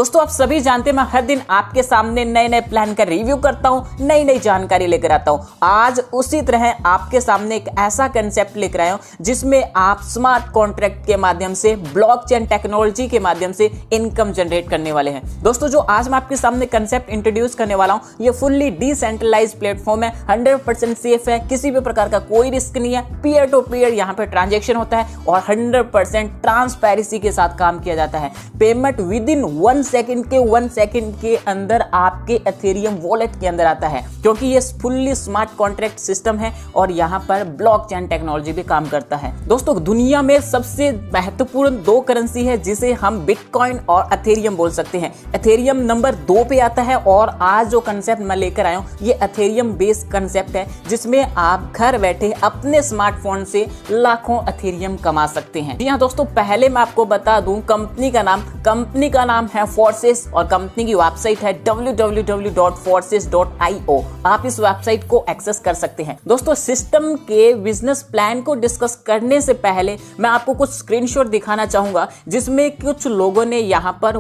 दोस्तों आप सभी जानते हैं मैं हर दिन आपके सामने नए नए प्लान का रिव्यू करता हूं, नई नई जानकारी लेकर आता हूं। आज उसी तरह आपके सामने एक ऐसा कंसेप्ट लेकर आया हूं जिसमें आप स्मार्ट कॉन्ट्रैक्ट के माध्यम से ब्लॉकचेन टेक्नोलॉजी के माध्यम से इनकम जनरेट करने वाले हैं। दोस्तों जो आज मैं आपके सामने कंसेप्ट इंट्रोड्यूस करने वाला हूं ये फुल्ली डिसेंट्रलाइज्ड प्लेटफॉर्म है, 100% सेफ है, किसी भी प्रकार का कोई रिस्क नहीं है, पीयर टू पीयर यहाँ पे ट्रांजेक्शन होता है और 100% ट्रांसपेरेंसी के साथ काम किया जाता है। पेमेंट विद इन 1 सेकंड के अंदर आपके एथेरियम वॉलेट के अंदर आता है, क्योंकि ये फुल्ली स्मार्ट कॉन्ट्रैक्ट सिस्टम है और यहाँ पर ब्लॉकचेन टेक्नोलॉजी भी काम करता है। दोस्तों दुनिया में सबसे महत्वपूर्ण 2 करेंसी है जिसे हम बिटकॉइन और एथेरियम बोल सकते हैं। एथेरियम नंबर 2 पे आता है और आज जो कंसेप्ट मैं लेकर आया हूँ ये एथेरियम बेस्ड कंसेप्ट है जिसमें आप घर बैठे अपने स्मार्टफोन से लाखों एथेरियम कमा सकते हैं। जी हाँ दोस्तों, पहले मैं आपको बता दूं कंपनी का नाम है फोर्सेस और कंपनी की वेबसाइट है www.forces.io। आप इस वेबसाइट को एक्सेस कर सकते हैं। दोस्तों सिस्टम के बिजनेस प्लान को डिस्कस करने से पहले मैं आपको कुछ स्क्रीनशॉट दिखाना चाहूंगा जिसमें कुछ लोगों ने यहाँ पर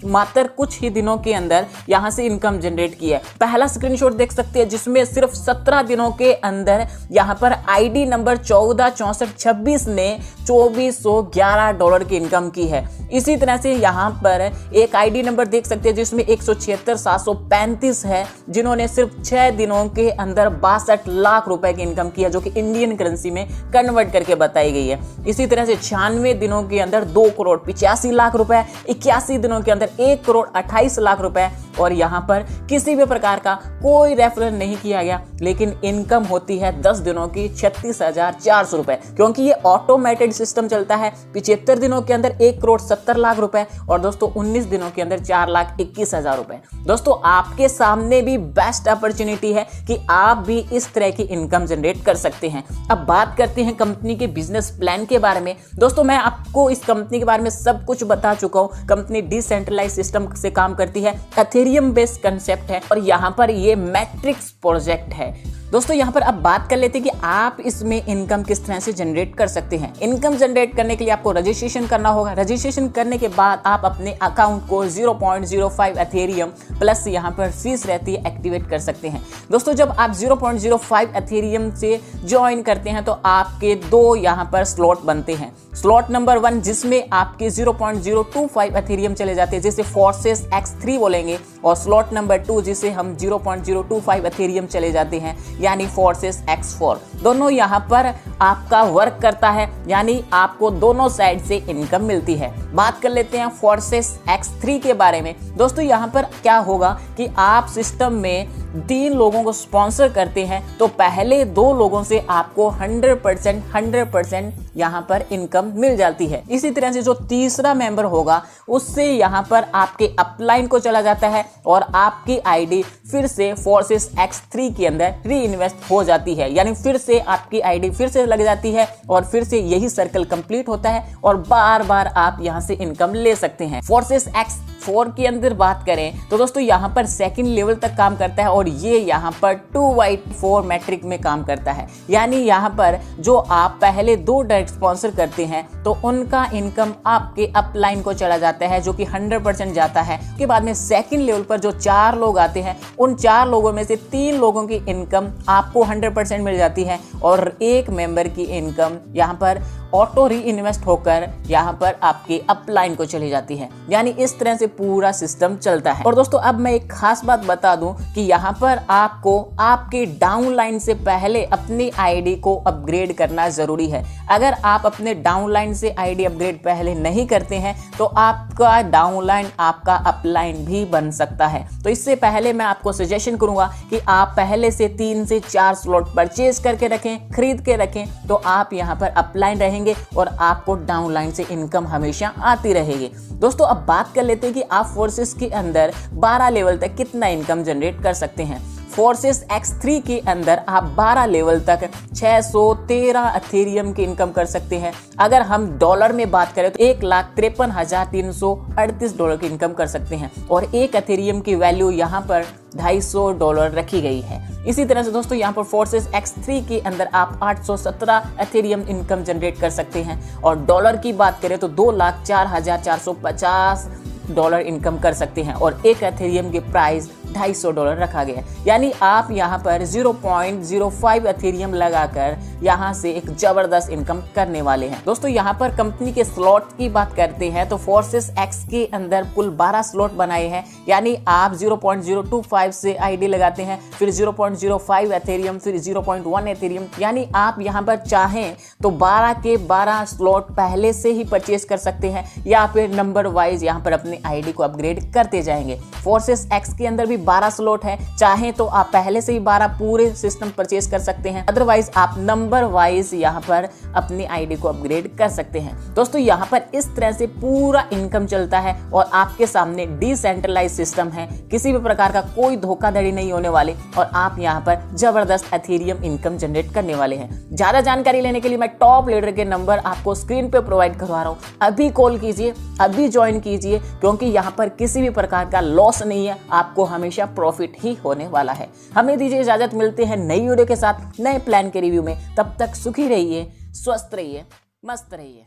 मात्र कुछ ही दिनों के अंदर यहाँ से इनकम जनरेट की है। पहला स्क्रीनशॉट देख सकते हैं जिसमें सिर्फ 17 दिनों के अंदर यहाँ पर आईडी नंबर 146426 ने $2411 की इनकम की है। इसी तरह से यहाँ पर एक आईडी नंबर देख सकते हैं जिसमें 176,735 है जिन्होंने सिर्फ 6 दिनों के अंदर 62 लाख रुपए की इनकम की है, जो कि इंडियन करेंसी में कन्वर्ट करके बताई गई है। इसी तरह से 96 दिनों के अंदर 2,85,00,000 रुपए, 81 दिनों के अंदर 1,28,00,000 रुपए और यहाँ पर किसी भी प्रकार का कोई रेफरल नहीं किया गया, लेकिन इनकम होती है 10 दिनों की 36,400 रुपए, क्योंकि ये ऑटोमेटेड सिस्टम चलता है। 75 दिनों के अंदर 1,70,00,000 रुपए और दोस्तों 19 दिनों के अंदर 4,21,000 रुपए। दोस्तों आपके सामने भी बेस्ट अपॉर्चुनिटी है कि आप भी इस तरह की इनकम जनरेट कर सकते हैं। अब बात करते हैं कंपनी के बिजनेस प्लान के बारे में। दोस्तों मैं आपको इस कंपनी के बारे में सब कुछ बता चुका हूं। कंपनी डिसेंट्रलाइज्ड सिस्टम से काम करती है, एथेरियम बेस्ड कंसेप्ट है और यहाँ पर ये मैट्रिक्स प्रोजेक्ट है। दोस्तों यहाँ पर अब बात कर लेते हैं कि आप इसमें इनकम किस तरह से जनरेट कर सकते हैं। इनकम जनरेट करने के लिए आपको रजिस्ट्रेशन करना होगा। रजिस्ट्रेशन करने के बाद आप अपने अकाउंट को 0.05 एथेरियम प्लस यहाँ पर फीस रहती है एक्टिवेट कर सकते हैं। दोस्तों जब आप 0.05 एथेरियम से ज्वाइन करते हैं तो आपके 2 यहाँ पर स्लॉट बनते हैं। स्लॉट नंबर 1 जिसमें आपके 0.025 एथेरियम चले जाते हैं जिसे फोर्सेस X3 बोलेंगे, और स्लॉट नंबर 2 जिसे हम 0.025 एथेरियम चले जाते हैं यानी फोर्सेस X4। दोनों यहाँ पर आपका वर्क करता है, यानी आपको दोनों साइड से इनकम मिलती है। बात कर लेते हैं फोर्सेस X3 के बारे में। दोस्तों यहाँ पर क्या होगा कि आप सिस्टम में 3 लोगों को स्पॉन्सर करते हैं तो पहले 2 लोगों से आपको 100% यहाँ पर इनकम मिल जाती है। इसी तरह से जो तीसरा मेंबर होगा उससे यहाँ पर आपके अपलाइन को चला जाता है और आपकी आईडी फिर से फोर्सेस X3 के अंदर री इन्वेस्ट हो जाती है, यानी फिर से आपकी आईडी फिर से लग जाती है और फिर से यही सर्कल कंप्लीट होता है और बार बार आप यहाँ से इनकम ले सकते हैं। फोर्सेस X4 के अंदर बात करें तो दोस्तों यहाँ पर सेकंड लेवल तक काम करता है और ये यहाँ पर 2/4 मैट्रिक में काम करता है, यानी यहाँ पर जो आप पहले 2 डायरेक्ट स्पॉन्सर करते हैं तो उनका इनकम आपके अपलाइन को चला जाता है जो कि 100% जाता है। उसके बाद में सेकंड लेवल पर जो 4 लोग आते हैं उन 4 लोगों में से 3 लोगों की इनकम आपको 100% मिल जाती है और एक मेंबर की इनकम यहाँ पर ऑटो री इन्वेस्ट होकर यहाँ पर आपके अपलाइन को चली जाती है, यानी इस तरह से पूरा सिस्टम चलता है। और दोस्तों अब मैं एक खास बात बता दूं कि यहाँ पर आपको आपके डाउनलाइन से पहले अपनी आईडी को अपग्रेड करना जरूरी है। अगर आप अपने डाउनलाइन से आईडी अपग्रेड पहले नहीं करते हैं तो आपका डाउनलाइन आपका अपलाइन भी बन सकता है। तो इससे पहले मैं आपको सजेशन करूंगा कि आप पहले से 3 से 4 स्लॉट परचेज करके रखें, खरीद के रखें, तो आप यहाँ पर अपलाइन रहेंगे और आपको डाउनलाइन से इनकम हमेशा आती रहेगी। दोस्तों अब बात कर लेते हैं कि आप फोर्सेस के अंदर 12 लेवल तक कितना इनकम जनरेट कर सकते हैं। फोर्सेस X3 के अंदर आप 12 लेवल तक 613 एथेरियम की इनकम कर सकते हैं। अगर हम डॉलर में बात करें तो $1,53,338 की इनकम कर सकते हैं और एक एथेरियम की वैल्यू यहाँ पर $250 रखी गई है। इसी तरह से दोस्तों यहाँ पर फोर्सेस X3 के अंदर आप 817 एथेरियम इनकम जनरेट कर सकते हैं और डॉलर की बात करें तो 2,04,450 $1 इनकम कर सकते हैं और एक एथेरियम की प्राइस $250 रखा गया है। यानी आप यहाँ पर 0.05 एथेरियम लगाकर यहाँ से एक जबरदस्त इनकम करने वाले हैं। दोस्तों यहाँ पर कंपनी के स्लॉट की बात करते हैं तो फोर्सेस एक्स के अंदर कुल 12 स्लॉट बनाए हैं। यानी आप 0.025 से आईडी लगाते हैं, फिर 0.05 एथेरियम, फिर 0.1 एथेरियम। यानी आप यहाँ पर चाहें तो 12 के 12 स्लॉट पहले से ही परचेज कर सकते हैं या फिर नंबर वाइज यहाँ पर अपने आईडी को अपग्रेड करते जाएंगे। फोर्सेस एक्स के अंदर भी 12 स्लॉट है, चाहे तो आप पहले से ही 12 पूरे सिस्टम परचेज कर सकते हैं, अदरवाइज आप नंबर वाइज यहाँ पर अपनी आईडी को अपग्रेड कर सकते हैं। दोस्तों यहाँ पर इस तरह से पूरा इनकम चलता है और आपके सामने डिसेंट्रलाइज सिस्टम है, किसी भी प्रकार का कोई धोखाधड़ी नहीं होने वाले और आप यहाँ पर जबरदस्त एथेरियम इनकम जनरेट करने वाले हैं। ज्यादा जानकारी लेने के लिए मैं टॉप लीडर के नंबर आपको स्क्रीन पे प्रोवाइड करवा रहा हूँ, अभी कॉल कीजिए, अभी ज्वाइन कीजिए, क्योंकि यहाँ पर किसी भी प्रकार का लॉस नहीं है, आपको हमेशा प्रॉफिट ही होने वाला है। हमें दीजिए इजाजत, मिलते हैं नई वीडियो के साथ नए प्लान के रिव्यू में। तब तक सुखी रहिए, स्वस्थ रहिए, मस्त रहिए।